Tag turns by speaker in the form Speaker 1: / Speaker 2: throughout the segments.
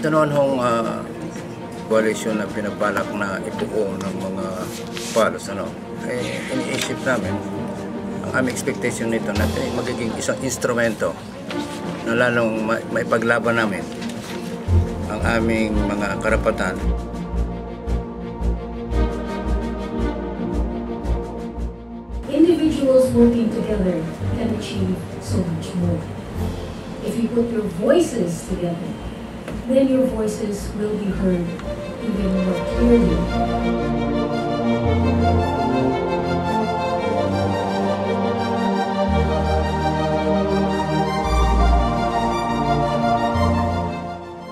Speaker 1: Ito noon hong coalition na pinabalak na ibuo ng mga palos, iniisip namin, ang aming expectation nito na magiging isang instrumento na lalong maipaglaban namin ang aming mga karapatan.
Speaker 2: Individuals working together can achieve so much more. If you put your voices together, then your voices will be heard even more clearly.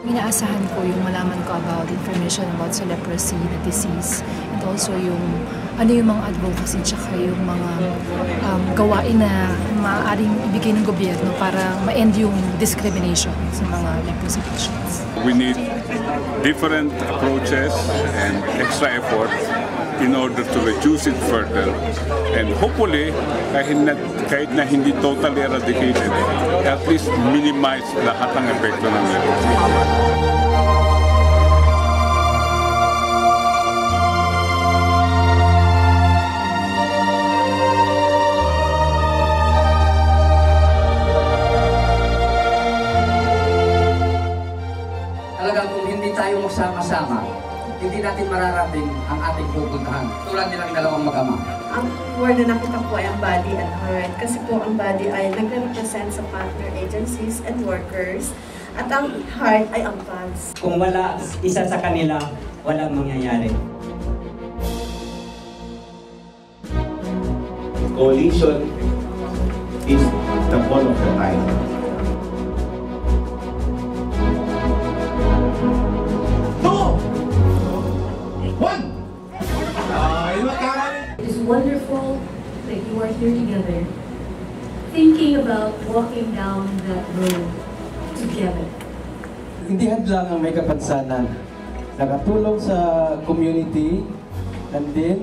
Speaker 3: Inaasahan ko yung malaman ko about information about sa leprosy na disease, and also yung ano yung mga advocacy tsaka yung mga gawain na maaaring ibigay ng gobyerno para ma-end yung discrimination sa mga leprosy patients.
Speaker 4: We need different approaches and extra effort in order to reduce it further, and hopefully kahit na hindi totally eradicated, at least minimize lahat ng epekto ng leprosy.
Speaker 5: Talagang kung hindi tayo magsama-sama, hindi natin mararating ang ating pupuntahan. Tulad nilang dalawang mag-ama.
Speaker 6: Ang word na nakita ko ay ang body and heart. Kasi po ang body ay nagre-represent sa partner agencies and workers. At ang heart ay ang fans.
Speaker 7: Kung wala isa sa kanila, walang mangyayari.
Speaker 8: Coalition is the ball of the tide.
Speaker 2: It is wonderful that you are here together, thinking about walking down that road together.
Speaker 9: Hindi hadlang ang may kapansanan. Nakatulong sa community, and then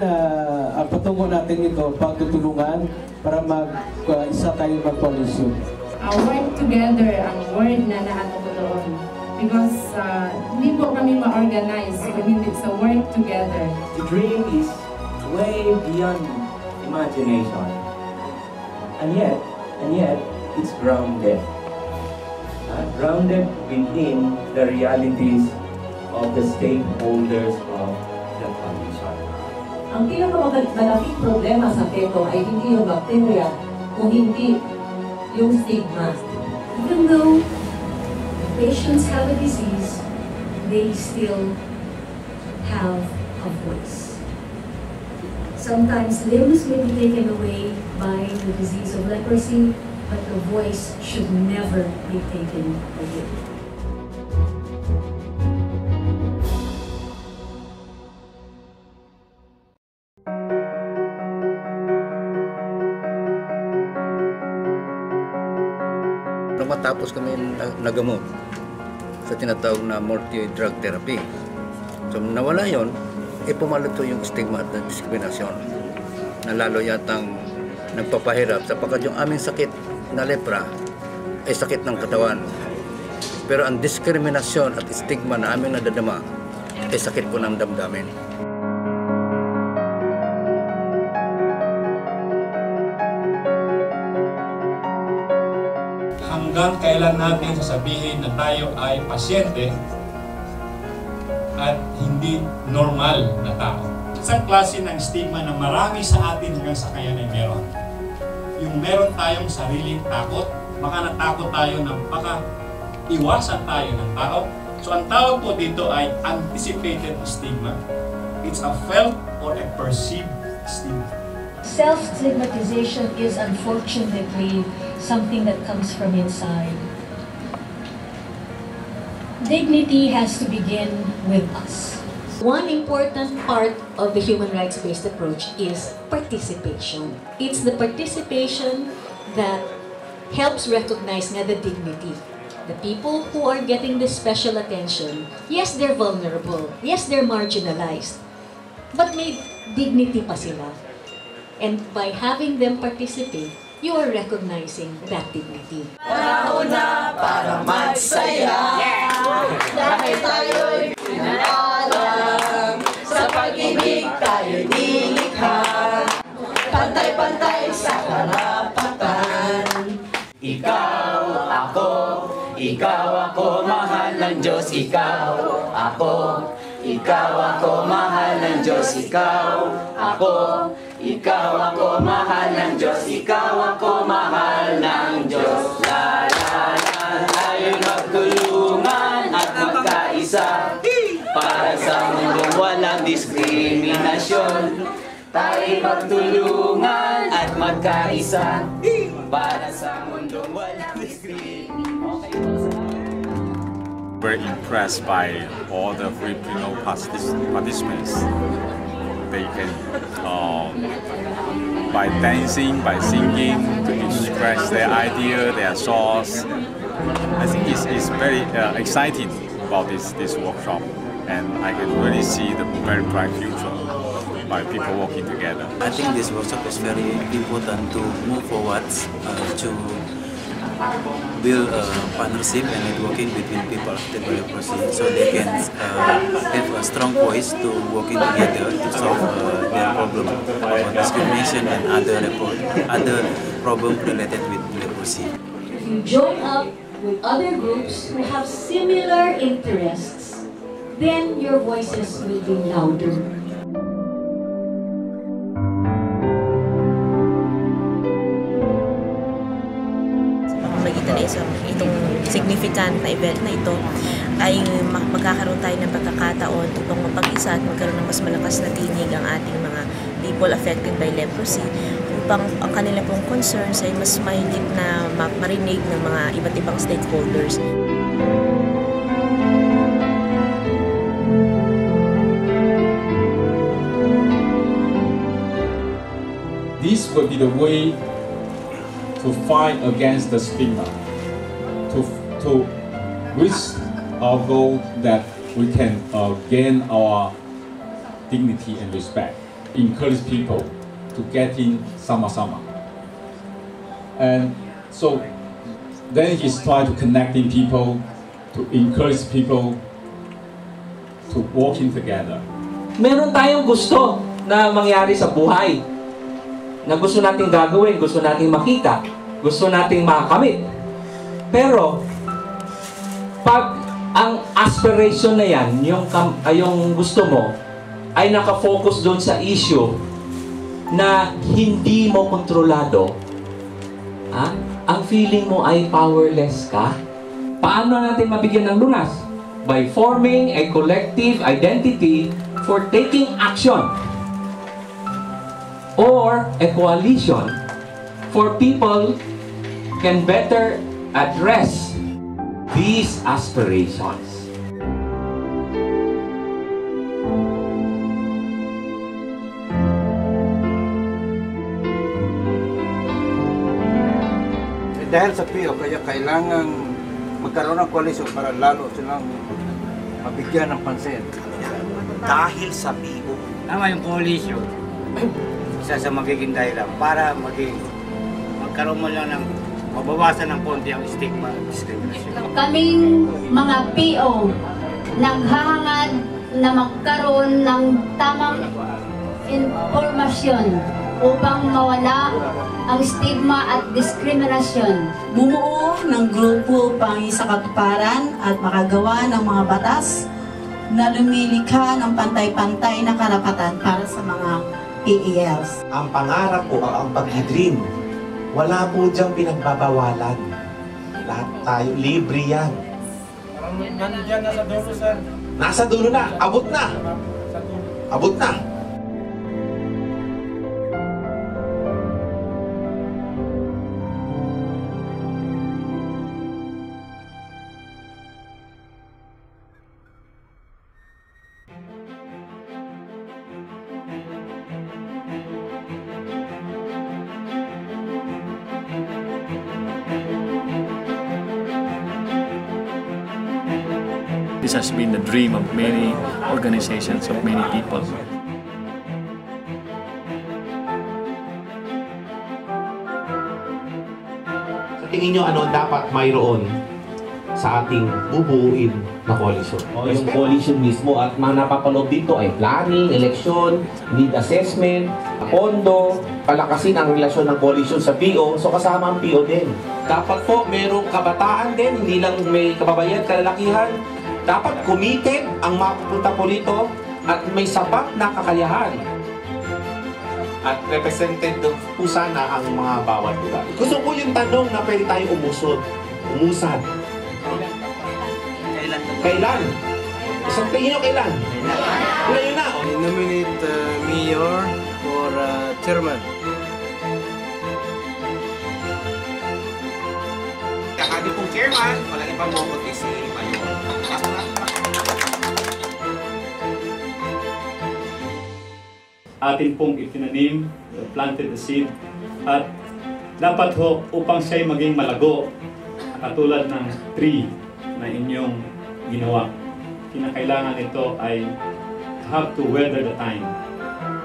Speaker 9: ang patungo natin ito, pagtutulungan para isa tayo mag-coalition.
Speaker 10: Work together ang word na naano ko doon. Because hindi po kami ma-organize kung hindi sa work together.
Speaker 8: The dream is way beyond imagination, and yet it's grounded within the realities of the stakeholders of the condition.
Speaker 11: Ang pinakamalaking problema sa keto ay hindi yung bacteria, kung hindi yung stigma.
Speaker 2: Even though patients have a disease, they still have a voice. Sometimes limbs may be taken away by the disease of leprosy, but the voice should never be taken away.
Speaker 1: Nung matapos kami nagamot sa tinatawag na multi-drug therapy, so nawala yon, pumalito yung stigma at diskriminasyon na lalo yatang nagpapahirap sapagkat yung aming sakit na lepra ay sakit ng katawan. Pero ang diskriminasyon at stigma na aming nadadama ay sakit po ng damdamin.
Speaker 12: Hanggang kailan natin sasabihin na tayo ay pasyente at hindi normal na tao. Isang klase ng stigma na marami sa atin hanggang sa ngayon ay meron. Yung meron tayong sariling takot, baka natakot tayo na baka iwasan tayo ng tao. So ang tawag po dito ay anticipated stigma. It's a felt or a perceived stigma.
Speaker 2: Self-stigmatization is unfortunately something that comes from inside. Dignity has to begin with us.
Speaker 11: One important part of the human rights-based approach is participation. It's the participation that helps recognize the dignity. The people who are getting this special attention, yes, they're vulnerable. Yes, they're marginalized. But may dignity pa sila. And by having them participate, you are recognizing that dignity.
Speaker 13: Panahon na para magsaya. Dahil tayo'y pinaalam, sa pag-ibig tayo'y nilikha. Pantay-pantay sa karapatan.
Speaker 14: Ikaw ako, mahal ng Diyos. Ikaw ako, mahal ng Diyos. Ikaw ako, mahal ng Diyos. Ikaw ako, mahal ng Diyos. La la la, tayo'y magtulungan at magkaisa para sa mundong walang diskriminasyon. Tayo'y magtulungan at magkaisa para sa mundong walang diskriminasyon.
Speaker 15: Very impressed by all the Filipino participants. They can, by dancing, by singing, to express their idea, their thoughts. I think it's very exciting about this workshop, and I can really see the very bright future by people working together.
Speaker 16: I think this workshop is very important to move forward to build a partnership and networking between people affected by leprosy, so they can have a strong voice to working together to solve their problem about discrimination and other problems related with leprosy.
Speaker 11: If you join up with other groups who have similar interests, then your voices will be louder.
Speaker 17: Itong significant na event na ito ay magkakaroon tayo ng pagkakataon upang mapag-isa at magkaroon ng mas malakas na tinig ang ating mga people affected by leprosy upang ang kanilang pong concerns ay mas mahigit na marinig ng mga iba't ibang stakeholders.
Speaker 12: This will be the way to fight against the stigma, to reach our goal that we can gain our dignity and respect, encourage people to get in sama-sama. And so then he's trying to connecting people, to encourage people to working together.
Speaker 8: Meron tayong gusto na mangyari sa buhay, na gusto nating gagawin, gusto nating makita, gusto nating makamit. Pero, pag ang aspiration na yan, yung gusto mo, ay nakafocus doon sa issue na hindi mo kontrolado, ang feeling mo ay powerless ka, paano natin mabigyan ng lunas? By forming a collective identity for taking action, or a coalition for people can better address these aspirations.
Speaker 1: Dahil sa PO, kaya kailangan magkaroon ng koalisyon para lalo silang mabigyan ng pansin.
Speaker 18: Dahil sa PO. Tama yung koalisyon. Isa sa magiging dahilan para magkaroon mo lang ng mabawasan ng konti ang stigma at discrimination.
Speaker 19: Kaming mga PO naghahangad na magkaroon ng tamang impormasyon upang mawala ang stigma at diskriminasyon.
Speaker 6: Bumuo ng grupo pang sa katuparan at makagawa ng mga batas na lumilikha ng pantay-pantay na karapatan para sa mga PELs.
Speaker 18: Ang pangarap ko ang pag-dream. Wala po diyang pinagbabawalan. Lahat tayo, libre yan.
Speaker 9: Nandiyan na sa dulo, sir.
Speaker 18: Nasa dulo na, abot na. Abot na.
Speaker 20: This has been the dream of many organizations, of many people.
Speaker 8: tingin nyo ano dapat mayroon sa ating bubuuin na coalition? O yung coalition mismo at mga napapaloob dito ay planning, election, need assessment, pondo, palakasin ang relasyon ng coalition sa PO, so kasama ang PO din. Dapat po merong kabataan din, hindi lang may kababayan, kalalakihan. Dapat committed ang mapupunta po dito at may sapat na kakayahan. At represented po sana ang mga bawat lugar. Gusto ko yung tanong na pwede tayo umusad. Kailan? Isang tingin nyo kailan? Ngayon na!
Speaker 21: Nominate mayor or chairman.
Speaker 8: Kakadi pong chairman, walang ibang mokote si mayor.
Speaker 12: Atin pong itinanim, planted the seed, at dapat ho upang siya'y maging malago, katulad ng tree na inyong ginawa. Kinakailangan ito ay have to weather the time.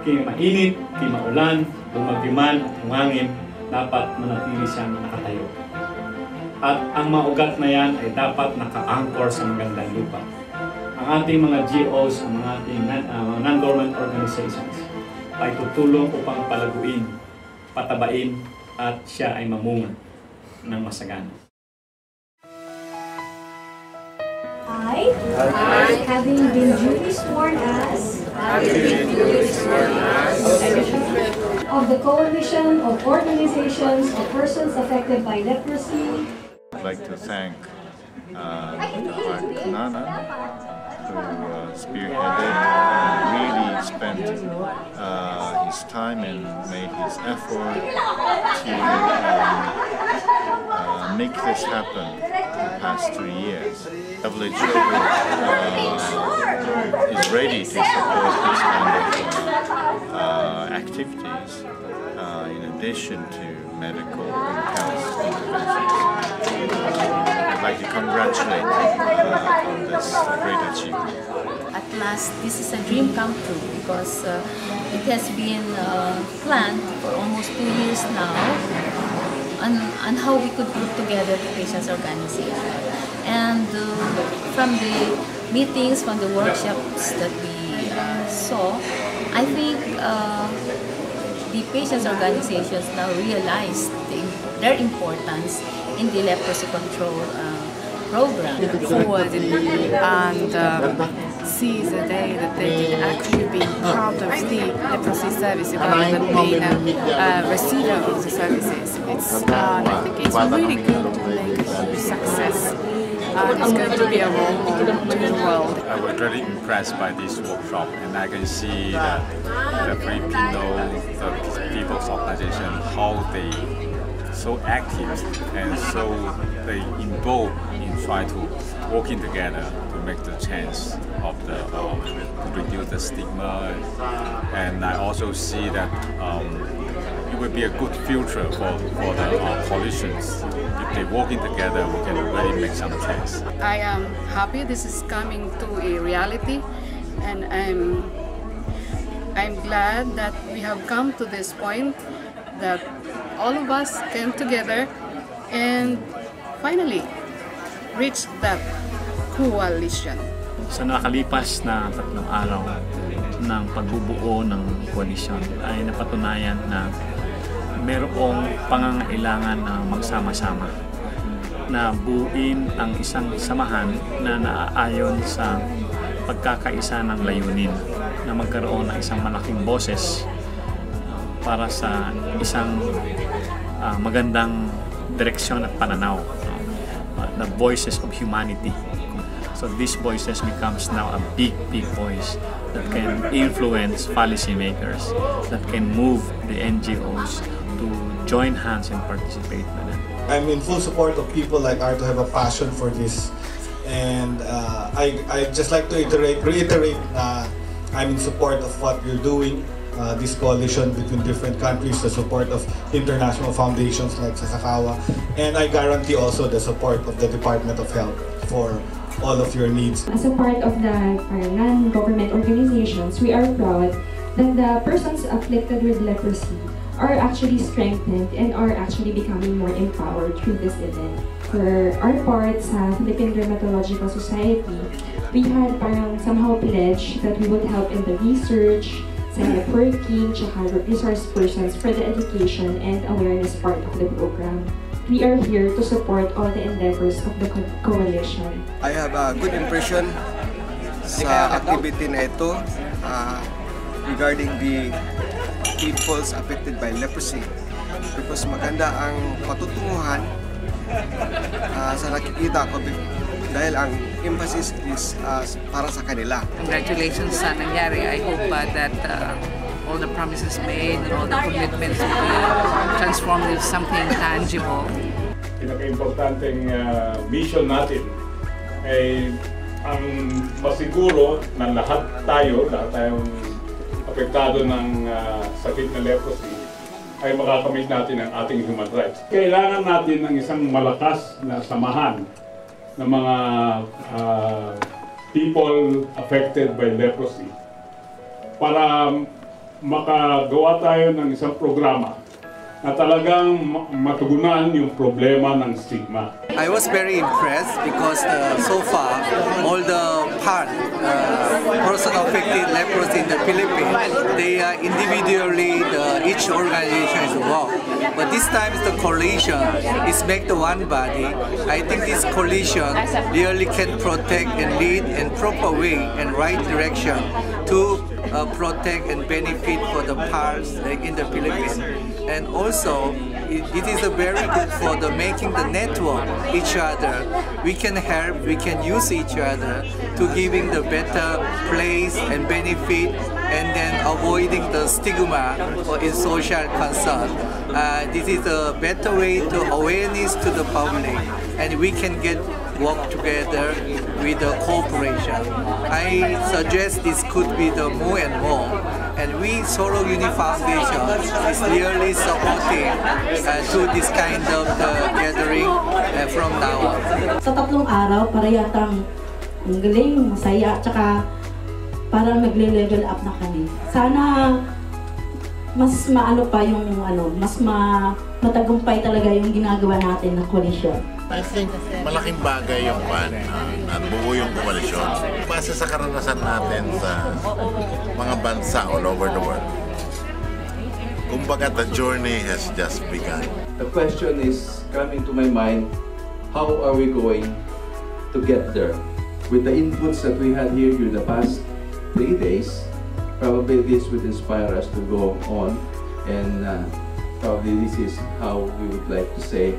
Speaker 12: Kaya mainit, kaya maulan, bumagdiman at humangin, dapat manatili siyang nakatayo. At ang mga ugat na yan ay dapat naka-anchor sa magandang lupa. Ang ating mga GOs, ang mga ating non-government organizations ay tutulong upang palaguin, patabain, at siya ay mamunga ng masagana.
Speaker 2: I, having been duly sworn as of the Coalition of Organizations of Persons Affected by Leprosy.
Speaker 22: I'd like to thank Nana, who spearheaded and really spent his time and made his effort to make this happen the past 3 years. WHO is ready to support this kind of activities in addition to medical and health interventions. I'd like to congratulate on this great achievement.
Speaker 23: At last, this is a dream come true because it has been planned for almost 2 years now on how we could put together the patients' organization. And from the meetings, from the workshops that we saw, I think the patients' organizations now realize their importance in the leprosy control program.
Speaker 24: Forward and see the day that they can actually be part of the leprosy service rather than being a receiver of the services. I think it's really good to make a huge success. It's going to be a role model to the world.
Speaker 15: I was really impressed by this workshop, and I can see that the Filipino, the people's organization, how they so active and so they involved in trying to working together to make the chance of the to reduce the stigma, and I also see that it will be a good future for the coalitions. If they working together, we can really make some change.
Speaker 24: I am happy this is coming to a reality, and I'm glad that we have come to this point that all of us came together and finally reached that coalition.
Speaker 20: Sa nakalipas na 3 araw ng pagbubuo ng koalisyon ay napatunayan na mayroong pangangailangan na magsama-sama na buuin ang isang samahan na naaayon sa pagkakaisa ng layunin na magkaroon ng isang malaking boses para sa isang magandang direksyon at pananaw, the voices of humanity. So these voices becomes now a big voice that can influence policymakers, that can move the NGOs to join hands and participate with it.
Speaker 25: I'm in full support of people like Art to have a passion for this, and I just like to reiterate I'm in support of what you're doing. This coalition between different countries, the support of international foundations like Sasakawa, and I guarantee also the support of the Department of Health for all of your needs.
Speaker 26: As a part of the non-government organizations, we are proud that the persons afflicted with leprosy
Speaker 3: are actually strengthened and are actually becoming more empowered through this event. For our part sa Philippine Dermatological Society, we had parang somehow pledge that we would help in the research, sa networking, tsaka resource persons for the education and awareness part of the program. We are here to support all the endeavors of the coalition.
Speaker 4: I have a good impression sa activity na ito regarding the peoples affected by leprosy because maganda ang patutunguhan sa nakikita ko dahil ang emphasis is para sa kanila.
Speaker 5: Congratulations sa nangyari. I hope that all the promises made and all the commitments will be transformed into something tangible.
Speaker 7: Pinaka-importanting mission natin ay ang masiguro na lahat tayong apektado ng sakit na leprosy ay makakamit natin ang ating human rights. Kailangan natin ng isang malakas na samahan ng mga people affected by leprosy para makagawa tayo ng isang programa na talagang matugunan yung problema ng stigma.
Speaker 4: I was very impressed because so far all the person affected leprosy in the Philippines, they are individually, each organization is involved. But this time the coalition is make the one body. I think this coalition really can protect and lead in proper way and right direction to protect and benefit for the parts in the Philippines. And also, it is very good for the making the network each other. We can help, we can use each other to giving the better place and benefit, and then avoiding the stigma in social concern. This is a better way to awareness to the public, and we can work together with the cooperation. I suggest this could be the more and more, and we Solo Uni Foundation is really supporting to this kind of gathering from now on.
Speaker 6: Sa 3 araw, para yatang ang galing, masaya, tsaka parang nagle-level up na kami. Sana mas maano pa yung mas matagumpay talaga yung ginagawa natin na coalition.
Speaker 10: I think malaking bagay yung buo yung koalisyon. Base sa karanasan natin sa mga bansa all over the world. Kumbaga, the journey has just begun.
Speaker 26: The question is coming to my mind, how are we going to get there? With the inputs that we had here during the past 3 days, probably this would inspire us to go on, and probably this is how we would like to say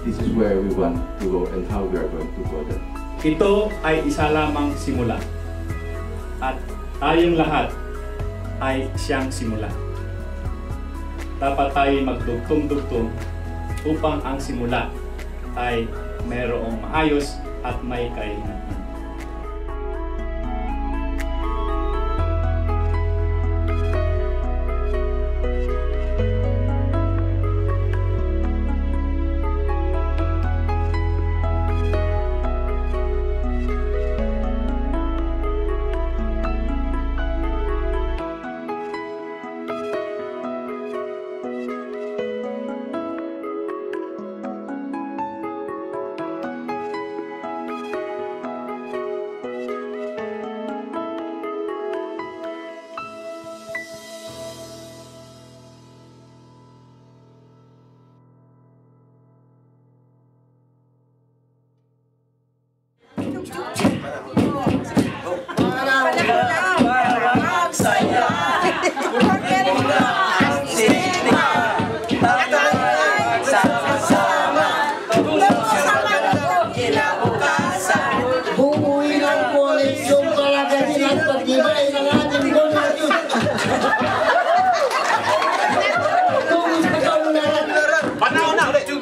Speaker 26: this is where we want to go and how we are going to go there.
Speaker 12: Ito ay isa lamang simula at tayong lahat ay siyang simula. Dapat tayo magdugtong-dugtong upang ang simula ay mayroong maayos at may kahinatnan.
Speaker 27: Panahon na ulit.